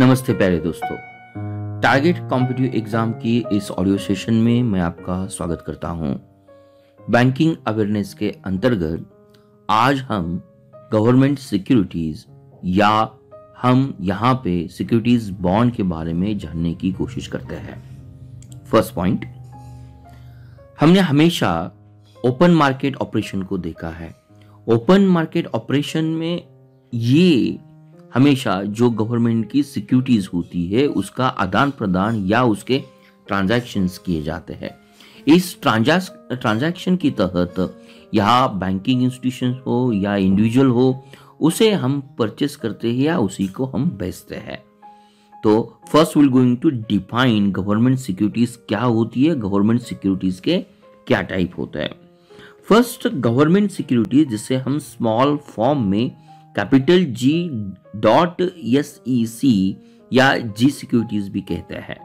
नमस्ते प्यारे दोस्तों, टारगेट कॉम्पिटिटिव एग्जाम की इस ऑडियो सेशन में मैं आपका स्वागत करता हूं। बैंकिंग अवेयरनेस के अंतर्गत आज हम गवर्नमेंट सिक्योरिटीज या हम यहां पे सिक्योरिटीज बॉन्ड के बारे में जानने की कोशिश करते हैं। फर्स्ट पॉइंट, हमने हमेशा ओपन मार्केट ऑपरेशन को देखा है। ओपन मार्केट ऑपरेशन में ये हमेशा जो गवर्नमेंट की सिक्योरिटीज होती है उसका आदान प्रदान या उसके ट्रांजैक्शंस किए जाते हैं। इस ट्रांजैक्शन के तहत यहाँ बैंकिंग इंस्टीट्यूशन हो या इंडिविजुअल हो, उसे हम परचेस करते हैं या उसी को हम बेचते हैं। तो first will going to define government securities क्या होती है, गवर्नमेंट सिक्योरिटीज के क्या टाइप होता है। फर्स्ट, गवर्नमेंट सिक्योरिटीज जिसे हम स्मॉल फॉर्म में कैपिटल G.SEC या जी सिक्योरिटीज भी कहते हैं।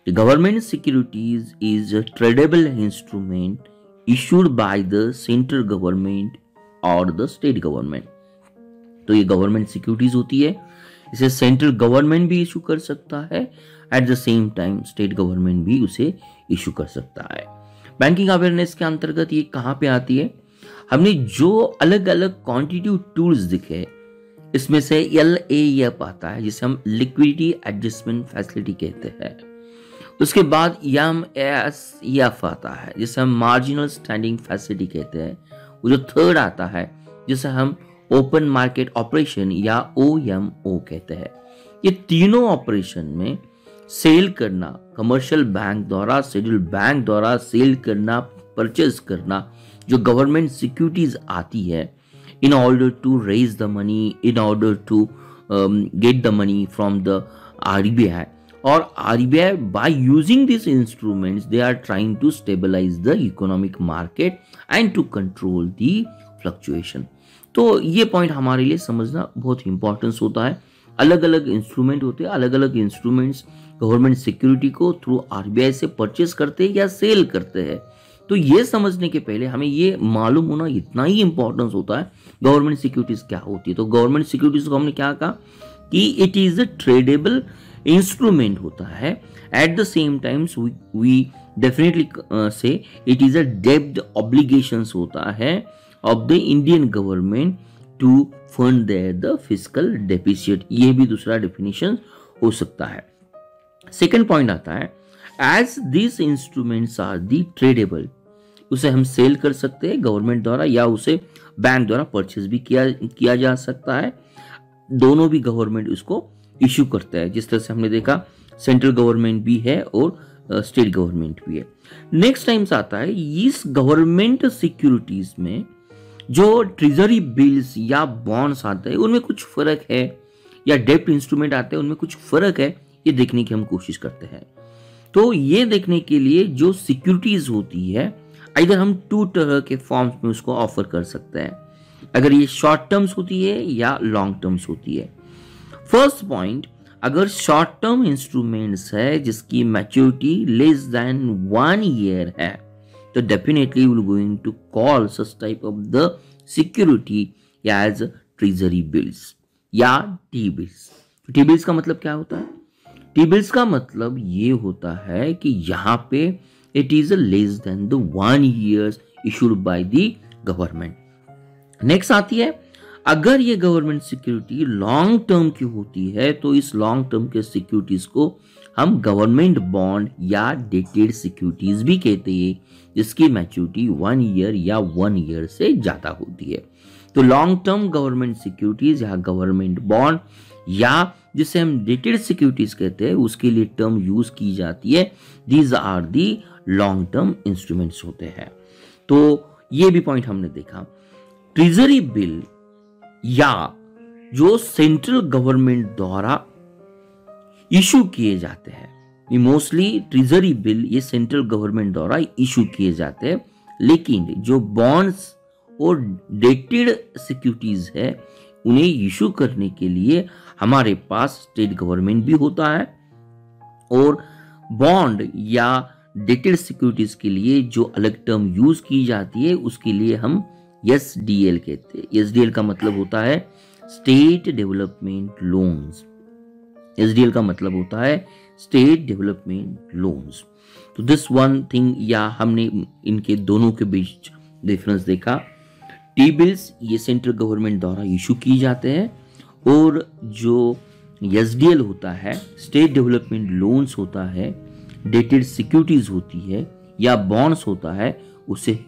Government securities is a tradable instrument issued by the central government और द स्टेट गवर्नमेंट। तो ये गवर्नमेंट सिक्योरिटीज होती है, इसे सेंट्रल गवर्नमेंट भी इशू कर सकता है, at the same time state government भी उसे इशू कर सकता है। बैंकिंग अवेयरनेस के अंतर्गत ये कहां पे आती है? हमने जो अलग अलग क्वांटिटेटिव टूल्स दिखे, इसमें से LAF आता है जिसे हम लिक्विडिटी एडजस्टमेंट फैसिलिटी कहते हैं। उसके बाद MSF आता है जिसे हम मार्जिनल स्टैंडिंग फैसिलिटी कहते हैं। वो जो थर्ड आता है जिसे हम ओपन मार्केट ऑपरेशन या OMO कहते हैं। ये तीनों ऑपरेशन में सेल करना, कमर्शियल बैंक द्वारा, शेड्यूल बैंक द्वारा सेल करना, परचेज करना, जो गवर्नमेंट सिक्योरिटीज आती है in order to raise the money, in order to get the money from the RBI, और RBI by using these instruments they are trying to stabilize the economic market and to control the fluctuation। तो ये point हमारे लिए समझना बहुत importance होता है। अलग अलग इंस्ट्रूमेंट होते हैं, अलग अलग इंस्ट्रूमेंट्स गवर्नमेंट सिक्योरिटी को थ्रू RBI से परचेज करते हैं या सेल करते हैं। तो ये समझने के पहले हमें ये मालूम होना इतना ही इंपॉर्टेंस होता है गवर्नमेंट सिक्योरिटीज क्या होती है। तो गवर्नमेंट सिक्योरिटीज को हमने क्या कहा कि it is a tradable instrument होता है। At the same times we definitely say it is a डेब्ट ऑब्लिगेशंस होता है of the Indian government to fund their the fiscal deficit. ये भी दूसरा डेफिनेशन हो सकता है। सेकेंड पॉइंट आता है, as this instruments are the tradable, उसे हम सेल कर सकते हैं गवर्नमेंट द्वारा या उसे बैंक द्वारा परचेज भी किया जा सकता है। दोनों भी गवर्नमेंट उसको इश्यू करता है। जिस तरह से हमने देखा सेंट्रल गवर्नमेंट भी है और स्टेट गवर्नमेंट भी है। नेक्स्ट टाइम्स आता है, इस गवर्नमेंट सिक्योरिटीज में जो ट्रेजरी बिल्स या बॉन्ड्स आते हैं उनमें कुछ फर्क है, या डेब्ट इंस्ट्रूमेंट आते हैं उनमें कुछ फर्क है, ये देखने की हम कोशिश करते हैं। तो ये देखने के लिए जो सिक्योरिटीज होती है, इधर हम टू तरह के फॉर्म्स में उसको ऑफर कर सकते हैं, अगर ये शॉर्ट टर्म्स होती है या लॉन्ग टर्म्स होती है। फर्स्ट पॉइंट, अगर शॉर्ट टर्म इंस्ट्रूमेंट्स है जिसकी मैच्योरिटी लेस देन 1 ईयर है, तो definitely we will going to call such type of the security as treasury bills या T-बिल्स। T-बिल्स का मतलब क्या होता है? T-बिल्स का मतलब ये होता है कि यहाँ पे it is less than the 1 years issued by the government. Next आती है, अगर ये गवर्नमेंट सिक्योरिटी लॉन्ग टर्म की होती है तो इस लॉन्ग टर्म के सिक्योरिटीज को हम गवर्नमेंट बॉन्ड या डेटेड सिक्योरिटीज भी कहते हैं, जिसकी मैच्योरिटी 1 ईयर या 1 ईयर से ज्यादा होती है। तो लॉन्ग टर्म गवर्नमेंट सिक्योरिटीज या गवर्नमेंट बॉन्ड या जिसे हम डेटेड सिक्योरिटीज कहते हैं, उसके लिए टर्म यूज की जाती है। These are the long term instruments होते हैं। तो ये भी पॉइंट हमने देखा। ट्रेजरी बिल या जो सेंट्रल गवर्नमेंट द्वारा इशू किए जाते हैं, मोस्टली ट्रेजरी बिल ये सेंट्रल गवर्नमेंट द्वारा इशू किए जाते हैं, लेकिन जो बॉन्ड्स और डेटेड सिक्योरिटीज है उन्हें इशू करने के लिए हमारे पास स्टेट गवर्नमेंट भी होता है, और बॉन्ड या डेटेड सिक्योरिटीज के लिए जो अलग टर्म यूज की जाती है उसके लिए हम SDL कहते हैं। SDL का मतलब होता है स्टेट डेवलपमेंट लोन्स। SDL का मतलब होता है स्टेट डेवलपमेंट लोन्स। तो दिस वन थिंग, या हमने इनके दोनों के बीच डिफरेंस देखा। टी बिल्स ये सेंट्रल गवर्नमेंट द्वारा इशू की जाते हैं, और जो SDL होता है स्टेट डेवलपमेंट लोन्स होता है, डेटेड सिक्योरिटीज होती है या बॉन्ड्स होता है, उसे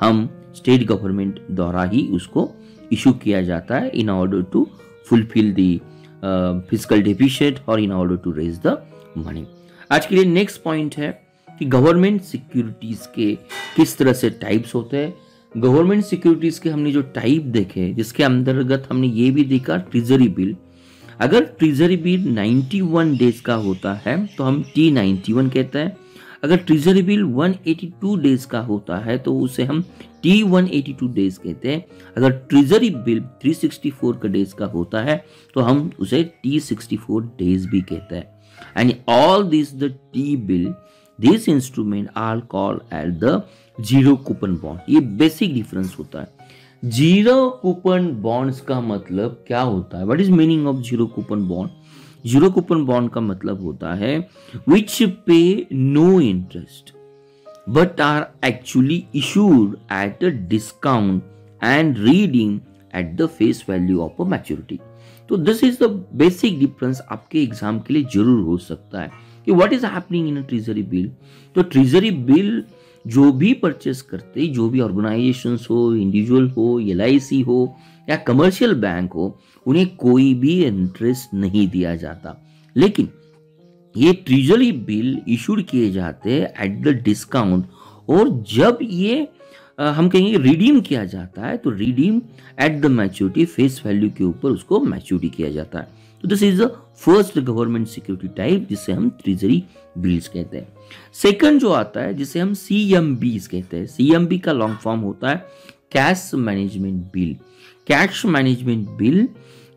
हम स्टेट गवर्नमेंट द्वारा ही उसको इशू किया जाता है in order to fulfil the physical deficit और in order to raise the money. आज के लिए नेक्स्ट पॉइंट है कि गवर्नमेंट सिक्योरिटीज के किस तरह से टाइप्स होते हैं। गवर्नमेंट सिक्योरिटीज के हमने जो टाइप देखे, जिसके अंतर्गत हमने ये भी देखा ट्रेजरी बिल। अगर ट्रेजरी बिल 91 डेज का होता है तो हम T91 कहते हैं। अगर ट्रेजरी बिल 182 डेज का होता है तो उसे हम T182 डेज कहते हैं। अगर ट्रेजरी बिल 364 का डेज का होता है तो हम उसे T64 डेज भी कहते हैं। And all this the T bill, this instrument are called at the zero coupon bond. ये बेसिक डिफरेंस होता है। जीरो कूपन बॉन्ड्स का मतलब क्या होता है? What is meaning of zero coupon bond? Zero coupon bond का मतलब होता है which pay no interest but are actually issued at a discount and reading at the face value of a maturity. तो this is the basic difference, आपके exam के लिए जरूर हो सकता है कि what is happening in a treasury bill. तो ट्रेजरी बिल जो भी परचेस करते, जो भी ऑर्गेनाइजेशंस हो, इंडिविजुअल हो, LIC हो या कमर्शियल बैंक हो, उन्हें कोई भी इंटरेस्ट नहीं दिया जाता। लेकिन ये ट्रेजरी बिल इशूड किए जाते हैं एट द डिस्काउंट, और जब ये हम कहेंगे रिडीम किया जाता है तो redeem at the maturity, face value के ऊपर उसको मैच्योरिटी किया जाता है। तो this is the first government security type, जिसे हम ट्रेजरी बिल्स कहते हैं। सेकंड जो आता है जिसे हम CMBs कहते हैं। CMB का लॉन्ग फॉर्म होता है cash management bill. Cash management bill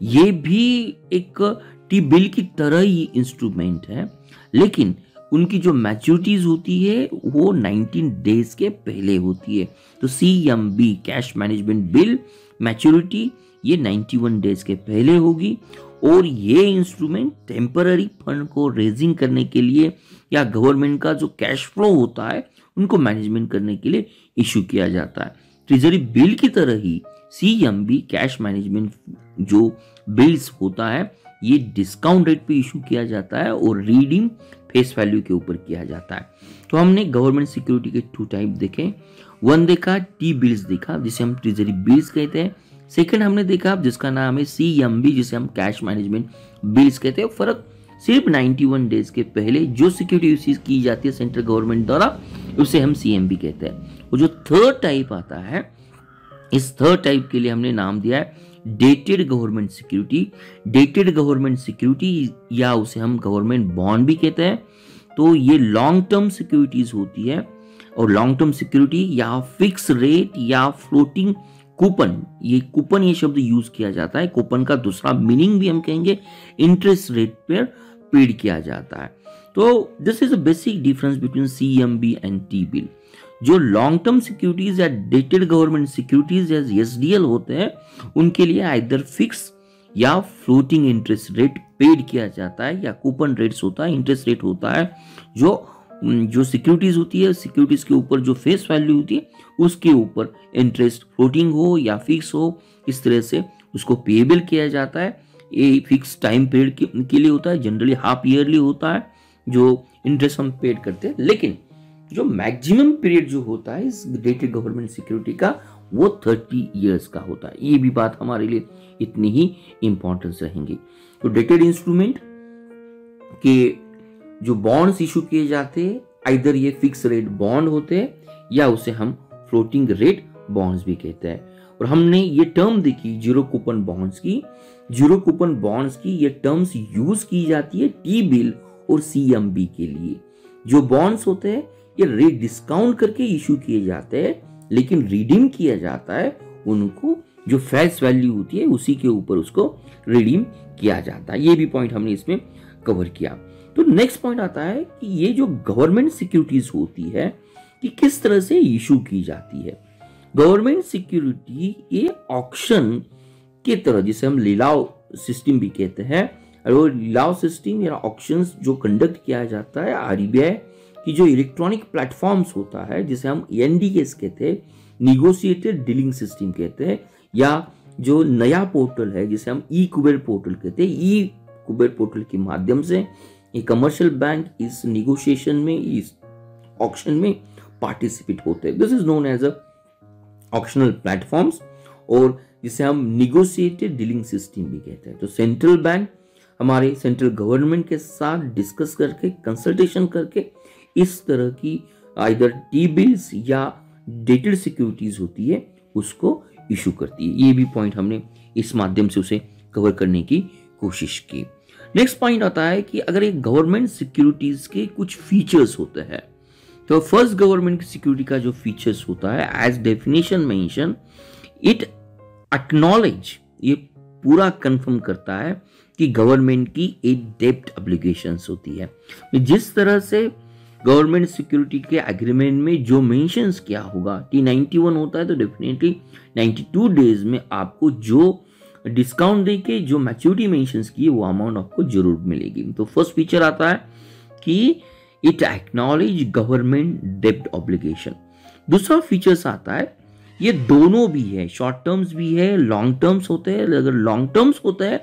ये भी एक टी बिल की तरह ही इंस्ट्रूमेंट है, लेकिन उनकी जो मैच्योरिटीज होती है वो 19 डेज के पहले होती है। तो CMB cash management bill maturity ये 91 डेज के पहले होगी, और ये इंस्ट्रूमेंट टेम्पररी फंड को रेजिंग करने के लिए या गवर्नमेंट का जो कैश फ्लो होता है उनको मैनेजमेंट करने के लिए इशू किया जाता है। ट्रेजरी बिल की तरह ही CMB कैश मैनेजमेंट जो बिल्स होता है ये डिस्काउंट रेट पे इशू किया जाता है और रीडीम फेस वैल्यू के ऊपर किया जाता है। तो हमने गवर्नमेंट सिक्योरिटी के 2 टाइप देखे। वन देखा टी बिल्स देखा, जिसे हम ट्रेजरी बिल्स कहते हैं। सेकंड हमने देखा जिसका नाम है CMB, जिसे हम कैश मैनेजमेंट बिल्स कहते हैं। फर्क सिर्फ 91 डेज के पहले जो सिक्योरिटी यूज की जाती है सेंट्रल गवर्नमेंट द्वारा, उसे हम CMB कहते हैं। और जो थर्ड टाइप आता है, इस थर्ड टाइप के लिए हमने नाम दिया है dated government security. Dated government security या उसे हम गवर्नमेंट बॉन्ड भी कहते हैं। तो ये लॉन्ग टर्म सिक्योरिटीज होती है, और लॉन्ग टर्म सिक्योरिटी या फिक्स रेट या फ्लोटिंग कूपन, ये शब्द यूज किया जाता है। कूपन का दूसरा मीनिंग भी हम कहेंगे इंटरेस्ट रेट पर पेड किया जाता है। तो this is a basic difference between CMB and T bill. जो लॉन्ग टर्म सिक्योरिटीज या डेटेड गवर्नमेंट सिक्योरिटीज या SDL होते हैं, उनके लिए आइदर फिक्स या फ्लोटिंग इंटरेस्ट रेट पेड किया जाता है, या कूपन रेट्स होता है, इंटरेस्ट रेट होता है। जो सिक्योरिटीज होती है, सिक्योरिटीज के ऊपर जो फेस वैल्यू होती है उसके ऊपर इंटरेस्ट फ्लोटिंग हो या फिक्स हो, इस तरह से उसको पेएबल किया जाता है। ये फिक्स टाइम पीरियड के लिए होता है, जनरली हाफ ईयरली होता है जो इंटरेस्ट हम पेड करते हैं। लेकिन जो मैक्सिमम पीरियड जो होता है इस डेटेड गवर्नमेंट सिक्योरिटी का, वो 30 इयर्स का होता है। ये भी बात हमारे लिए इतनी ही इंपॉर्टेंस रहेंगी। तो डेटेड इंस्ट्रूमेंट के जो बॉन्ड्स इशू किए जाते हैं, आइदर ये फिक्स रेट बॉन्ड होते हैं या उसे हम फ्लोटिंग रेट बॉन्ड्स भी कहते हैं। और हमने ये टर्म देखी जीरो कूपन बॉन्ड्स की। जीरो कूपन बॉन्ड्स की ये टर्म्स यूज की जाती है टी बिल और CMB के लिए। जो बॉन्ड्स होते हैं ये रेट डिस्काउंट करके इशू किए जाते हैं, लेकिन रिडीम किया जाता है उनको जो फेस वैल्यू होती है उसी के ऊपर उसको रिडीम किया जाता है। ये भी पॉइंट हमने इसमें कवर किया। तो नेक्स्ट पॉइंट आता है कि ये जो गवर्नमेंट सिक्योरिटीज होती है कि किस तरह से इशू की जाती है। गवर्नमेंट सिक्योरिटी ये ऑक्शन के तरह, जिसे हम लिलाव सिस्टम भी कहते हैं, और लाव सिस्टम या ऑक्शंस जो कंडक्ट किया जाता है आरबीआई की जो इलेक्ट्रॉनिक प्लेटफॉर्म्स होता है जिसे हम एनडीएस कहते हैं, निगोशिएटेड डीलिंग सिस्टम कहते हैं, या जो नया पोर्टल है जिसे हम ई कुबेर पोर्टल कहते हैं, ई कुबेर पोर्टल के माध्यम से एक कमर्शियल बैंक इस निगोशिएशन में, इस ऑक्शन में पार्टिसिपेट होते हैं। This is known as a auctional platforms, और जिसे हम निगोशिएटेड डीलिंग सिस्टम भी कहते हैं। तो सेंट्रल बैंक हमारे सेंट्रल गवर्नमेंट के साथ डिस्कस करके, कंसल्टेशन करके इस तरह की आइदर टी बिल्स या डेटेड सिक्योरिटीज होती है उसको इशू करती है। ये भी पॉइंट हमने इस माध्यम से उसे कवर करने की कोशिश की। नेक्स्ट पॉइंट आता है कि अगर एक गवर्नमेंट सिक्योरिटीज के कुछ फीचर्स होते हैं, तो फर्स्ट गवर्नमेंट सिक्योरिटी का जो फीचर्स होता है as definition mention, it acknowledge, ये पूरा कंफर्म करता है कि गवर्नमेंट की एक डेब्ट ऑब्लिगेशंस होती है। जिस तरह से गवर्नमेंट सिक्योरिटी के एग्रीमेंट में जो मेंशंस किया होगा, T91 होता है तो डेफिनेटली 92 डेज में आपको जो डिस्काउंट देके जो मैच्योरिटी मेंशंस की वो अमाउंट आपको जरूर मिलेगी। तो फर्स्ट फीचर आता है कि इट एक्नॉलेज गवर्नमेंट डेब्ट ऑब्लिगेशन। दूसरा फीचर्स आता है, ये दोनों भी है, शॉर्ट टर्म्स भी है, लॉन्ग टर्म्स होते हैं। अगर लॉन्ग टर्म्स होते हैं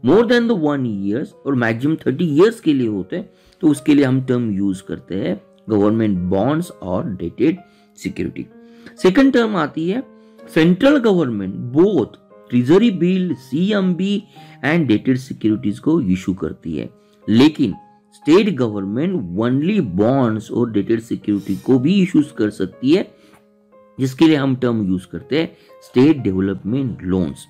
मोर देन द 1 ईयर्स और मैक्सिमम 30 ईयर्स के लिए होते हैं, तो उसके लिए हम टर्म यूज करते हैं गवर्नमेंट बॉन्ड्स और डेटेड सिक्योरिटी। सेकंड टर्म आती है central government both treasury bill, CMB and dated securities को इशू करती है, लेकिन स्टेट गवर्नमेंट ओनली बॉन्ड्स और डेटेड सिक्योरिटी को भी इशूज कर सकती है, जिसके लिए हम टर्म यूज करते हैं state development loans.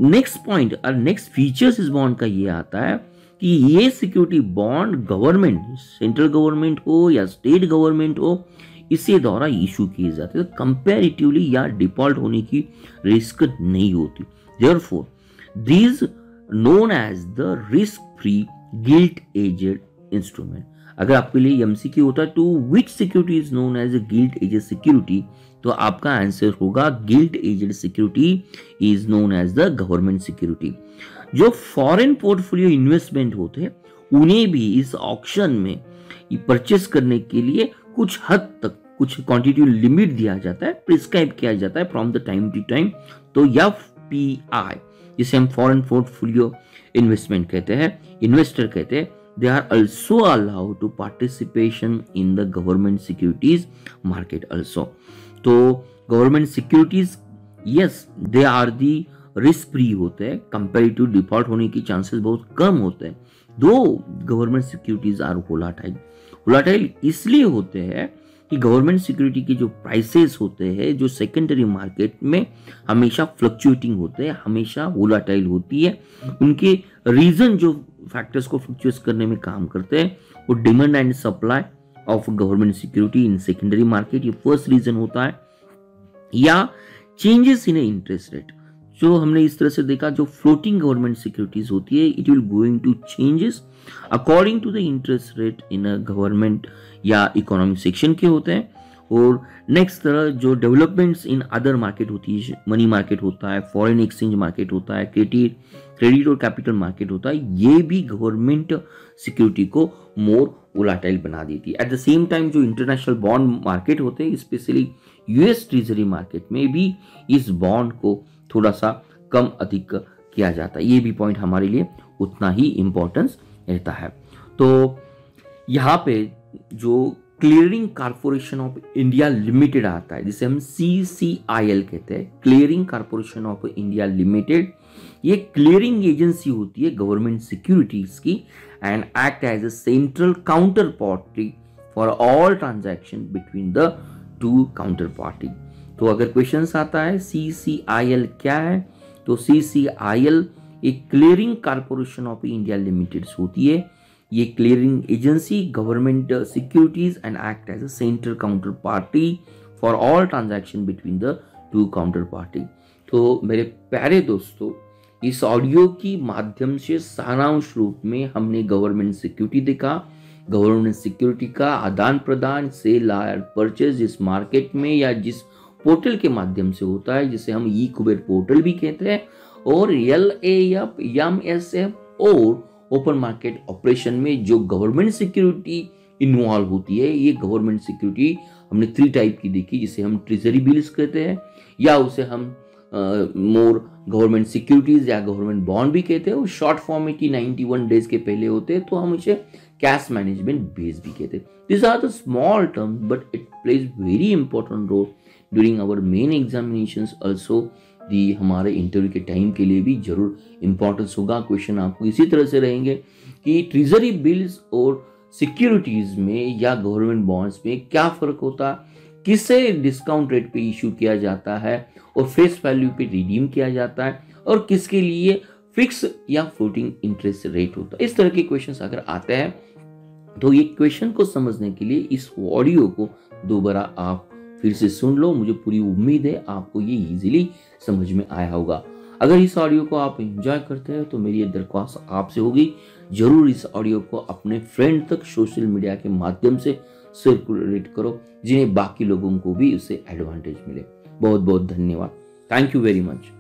Next point और नेक्स्ट फीचर्स इस बॉन्ड का ये आता है कि ये security bond government, central government हो या स्टेट गवर्नमेंट हो, इसी द्वारा इशू किए जाते हैं, तो कंपैरेटिवली या डिफॉल्ट होने की रिस्क नहीं होती। Therefore this known as the risk free gilt edged instrument. अगर आपके लिए एमसीक्यू होता है to which security is known as a gilt edged security, तो आपका आंसर होगा gilt edged security is known as the government security. जो foreign portfolio investment होते हैं उन्हें भी इस ऑक्शन में परचेस करने के लिए कुछ हद तक कुछ क्वांटिटी लिमिट दिया जाता है, प्रिस्क्राइब किया जाता है from the time to time. तो एफपीआई जिसे हम फॉरेन पोर्टफोलियो इन्वेस्टमेंट कहते हैं, इन्वेस्टर कहते हैं, they are also allowed to participation in the government securities market also. तो government securities yes they are the risk free होते हैं, comparative default होने की chances बहुत कम होते हैं। दो government securities are volatile, volatile इसलिए होते हैं कि गवर्नमेंट सिक्योरिटी की जो प्राइसेस होते हैं जो सेकेंडरी मार्केट में हमेशा फ्लक्चुएटिंग होते हैं, हमेशा वोलाटाइल होती है। उनके रीजन जो फैक्टर्स को फ्लक्चुएट करने में काम करते हैं वो demand and supply of government security in secondary market, ये फर्स्ट रीजन होता है, या चेंजेस इन इंटरेस्ट रेट। जो हमने इस तरह से देखा जो फ्लोटिंग गवर्नमेंट सिक्योरिटीज होती है it will going to changes according to the interest rate in a government या इकोनॉमिक सेक्शन के होते हैं। और नेक्स्ट तरह जो डेवलपमेंट्स इन अदर मार्केट होती है, मनी मार्केट होता है, फॉरेन एक्सचेंज मार्केट होता है, क्रेडिट और कैपिटल मार्केट होता है, ये भी गवर्नमेंट सिक्योरिटी को मोर वोलाटाइल बना देती है। एट द सेम टाइम जो इंटरनेशनल बॉन्ड मार्केट होते हैं स्पेशली यूएस ट्रेजरी मार्केट में भी इस बॉन्ड को थोड़ा सा कम अधिक किया जाता है, ये भी पॉइंट हमारे लिए उतना ही इंपॉर्टेंस रहता है। तो यहाँ पे जो clearing corporation of India limited आता है जिसे हम CCIL कहते हैं, clearing corporation of India limited, ये क्लियरिंग एजेंसी होती है गवर्नमेंट सिक्योरिटीज की and act as a central counter party for all transaction between the two counter party. तो अगर क्वेश्चन आता है CCIL क्या है, तो CCIL एक clearing corporation of India limited होती है। ये clearing agency government securities and act as a central counter party for all transaction between the two counter party. तो मेरे प्यारे दोस्तों, इस ऑडियो की माध्यम से सारांश रूप में हमने गवर्नमेंट सिक्योरिटी देखा, गवर्नमेंट सिक्योरिटी का आदान प्रदान, सेल और परचेज जिस मार्केट में या जिस पोर्टल के माध्यम से होता है जिसे हम ई कुबेर पोर्टल भी कहते हैं, और LAF, MSF और ओपन मार्केट ऑपरेशन में जो गवर्नमेंट सिक्योरिटी इन्वॉल्व होती है, ये गवर्नमेंट सिक्योरिटी हमने 3 टाइप की देखी, जिसे हम ट्रेजरी बिल्स कहते हैं, या उसे हम मोर गवर्नमेंट सिक्योरिटीज या गवर्नमेंट बॉन्ड भी कहते हैं, और शॉर्ट फॉर्म में कि 91 डेज के पहले होते हैं तो हम इसे कैश मैनेजमेंट बेस भी कहते हैं. This are the small term but it plays very important role during our main examinations. Also the हमारे इंटरव्यू के टाइम के लिए भी जरूर इंपॉर्टेंस होगा. क्वेश्चन आपको इसी तरह से रहेंगे कि ट्रेजरी बिल्स और सिक्योरिटीज में या गवर्नमेंट बॉन्ड्स में क्या फर्क होता है, किसे डिस्काउंट रेट पे इशू किया जाता है और फेस वैल्यू पे रिडीम किया जाता है, और किसके लिए फिक्स या फ्लोटिंग इंटरेस्ट रेट होता है. इस तरह के क्वेश्चंस अगर आते हैं तो ये क्वेश्चन को समझने के लिए इस ऑडियो को दोबारा आप फिर से सुन लो. मुझे पूरी उम्मीद है आपको ये इजीली समझ में आया होगा. अगर इस ऑडियो को आप एंजॉय करते हैं तो मेरी ये दरख्वास्त आपसे होगी, जरूर इस ऑडियो को अपने फ्रेंड तक सोशल मीडिया के माध्यम से सर्कुलेट करो, जिन्हें बाकी लोगों को भी उससे एडवांटेज मिले. बहुत बहुत धन्यवाद. Thank you very much.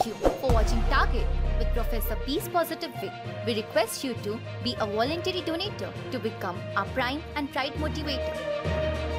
Thank you for watching Target with Professor B's Positive Way. We request you to be a voluntary donator to become our Prime and Pride motivator.